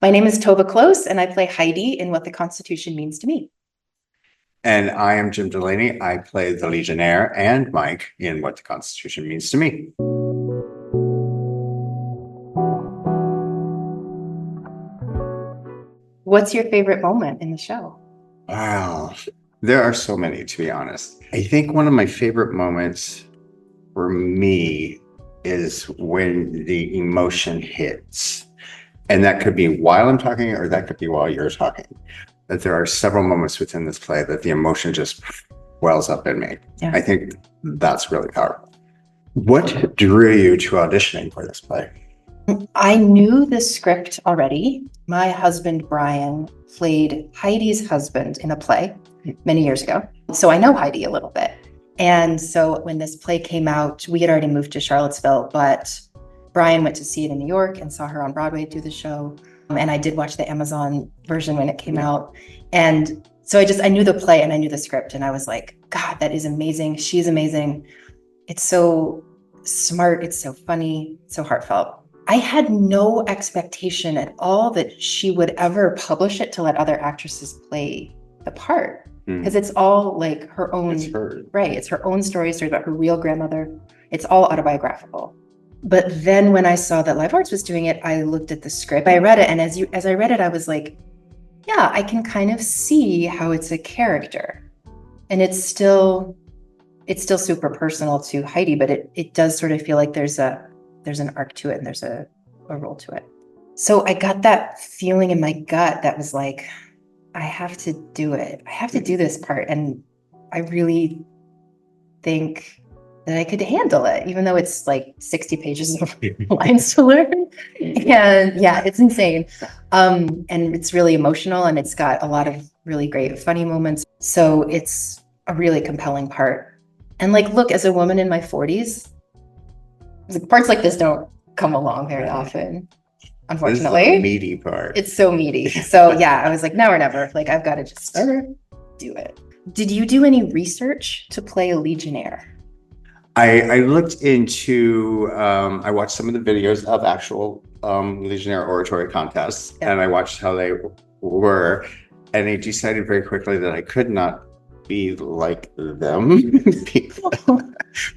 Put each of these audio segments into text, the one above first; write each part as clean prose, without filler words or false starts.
My name is Tova Close, and I play Heidi in What the Constitution Means to Me. And I am Jim Delaney. I play the Legionnaire and Mike in What the Constitution Means to Me. What's your favorite moment in the show? Wow, there are so many, to be honest. I think one of my favorite moments for me is when the emotion hits. And that could be while I'm talking, or that could be while you're talking. That there are several moments within this play that the emotion just wells up in me. Yeah. I think that's really powerful. What drew you to auditioning for this play? I knew the script already. My husband, Brian, played Heidi's husband in a play many years ago. So I know Heidi a little bit. And so when this play came out, we had already moved to Charlottesville, but Brian went to see it in New York and saw her on Broadway do the show. And I did watch the Amazon version when it came out. And so I knew the play and I knew the script. And I was like, God, that is amazing. She's amazing. It's so smart. It's so funny, so heartfelt. I had no expectation at all that she would ever publish it to let other actresses play the part. Because it's all like her own, right? It's her own stories about her real grandmother. It's all autobiographical. But then when I saw that Live Arts was doing it, I looked at the script. I read it, and as I read it, I was like, yeah, I can kind of see how it's a character. And it's still super personal to Heidi, but it does sort of feel like there's an arc to it and there's a role to it. So I got that feeling in my gut that was like, I have to do it. I have to do this part. And I really think that I could handle it, even though it's like 60 pages of lines to learn. And yeah, it's insane. And it's really emotional, and it's got a lot of really great funny moments. So it's a really compelling part. And like, look, as a woman in my 40s, parts like this don't come along very often, unfortunately. This is the meaty part. It's so meaty. So yeah, I was like, now or never. Like, I've got to just do it. Did you do any research to play a Legionnaire? I looked into, I watched some of the videos of actual Legionnaire oratory contests, and I watched how they were, and I decided very quickly that I could not be like them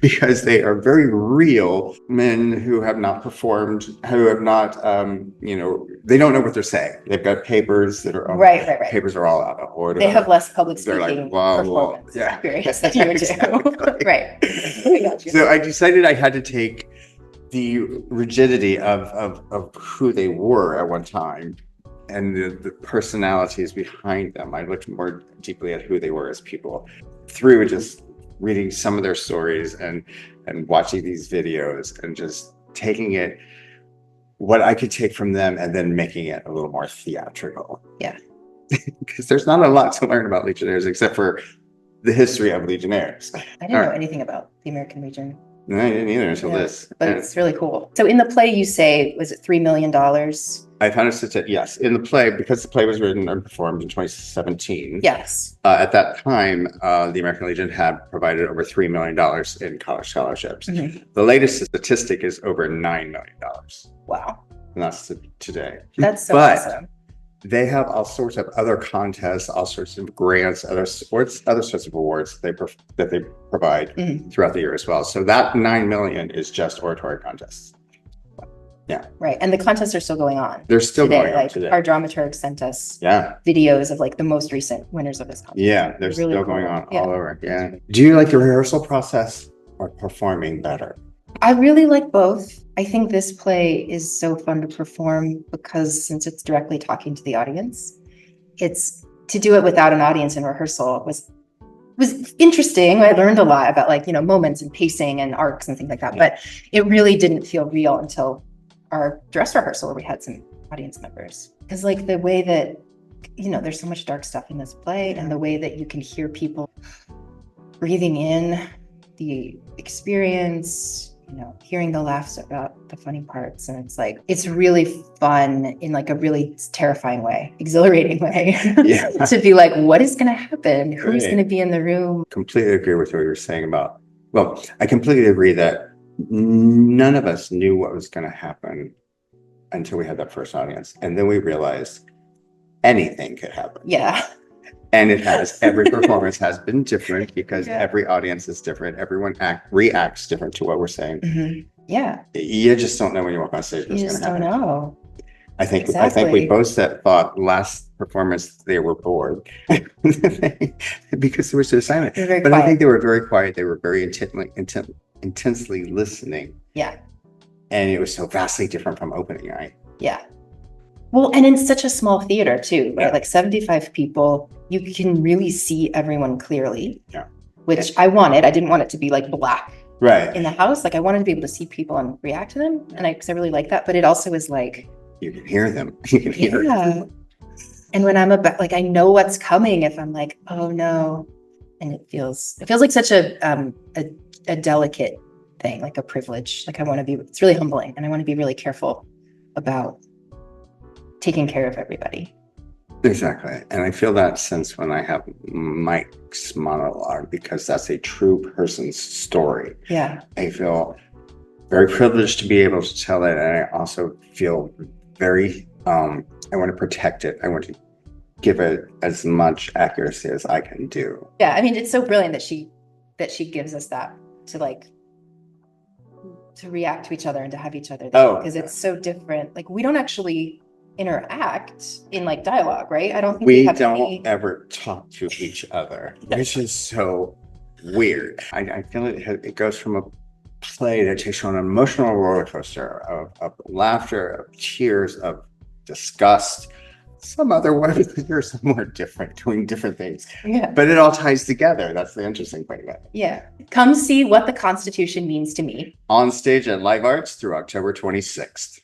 because they are very real men who have not performed, who have not, they don't know what they're saying. They've got papers that are right. Papers are all out of order. They have less public speaking like, performance experience than you do. Exactly. Right. I got you. So I decided I had to take the rigidity of who they were at one time and the personalities behind them. I looked more deeply at who they were as people through just reading some of their stories and watching these videos and just taking it, what I could take from them, and then making it a little more theatrical. Yeah. Because there's not a lot to learn about Legionnaires except for the history of Legionnaires. I didn't know anything about the American Legion. No, I didn't either until this. But it's really cool. So in the play, you say, was it $3 million? I found a yes. In the play, because the play was written and performed in 2017. Yes. At that time, the American Legion had provided over $3 million in college scholarships. Mm-hmm. The latest statistic is over $9 million. Wow. And that's today. That's so awesome. They have all sorts of other contests, all sorts of grants, other sorts of awards that they provide throughout the year as well. So that $9 million is just oratory contests. Yeah. Right. And the contests are still going on. They're still going on today. Our dramaturg sent us videos of like the most recent winners of this contest. Yeah, they're really still going on all over. Yeah. Do you like the rehearsal process or performing better? I really like both. I think this play is so fun to perform because since it's directly talking to the audience, it's to do it without an audience in rehearsal was interesting. I learned a lot about moments and pacing and arcs and things like that, but it really didn't feel real until our dress rehearsal where we had some audience members. Because the way that, there's so much dark stuff in this play and the way that you can hear people breathing in the experience, hearing the laughs about the funny parts. And it's really fun in a really terrifying way, exhilarating way to be like, what is going to happen? Who's going to be in the room? Completely agree with what you were saying about, I completely agree that none of us knew what was going to happen until we had that first audience. And then we realized anything could happen. Yeah. And it has. Every performance has been different because Yeah. every audience is different. Everyone reacts different to what we're saying. Mhm. Yeah. You just don't know when you walk on stage You what's just going to don't happen. know. I think we Exactly. both thought last performance they were bored because they were so silent. They're very But I quiet. think they were very quiet. They were very intensely listening. Yeah. And it was so vastly different from opening night. Yeah. Well, and in such a small theater too, right? Yeah. Like 75 people, you can really see everyone clearly. Yeah. Which I wanted. I didn't want it to be like black Right. in the house. Like I wanted to be able to see people and react to them. And because I really like that. But it also is like, You can hear them. You can hear yeah. them. And when I'm about, like, I know what's coming if I'm like, oh no. And it feels like such a delicate thing, like a privilege. Like it's really humbling. And I want to be really careful about taking care of everybody. Exactly. And I feel that sense when I have Mike's monologue, because that's a true person's story. Yeah. I feel very privileged to be able to tell it. And I also feel very, I want to protect it. I want to give it as much accuracy as I can do. Yeah. I mean, it's so brilliant that she gives us that to react to each other and to have each other there, because it's so different. Like we don't actually interact in like dialogue, right? I don't think we have don't ever talk to each other, which is so weird. I feel it goes from a play that takes you on an emotional roller coaster of laughter, of tears, of disgust. Some other ones you're somewhere different, doing different things. Yeah. But it all ties together. That's the interesting thing about it. Yeah. Come see What the Constitution Means to Me On stage at Live Arts through October 26th.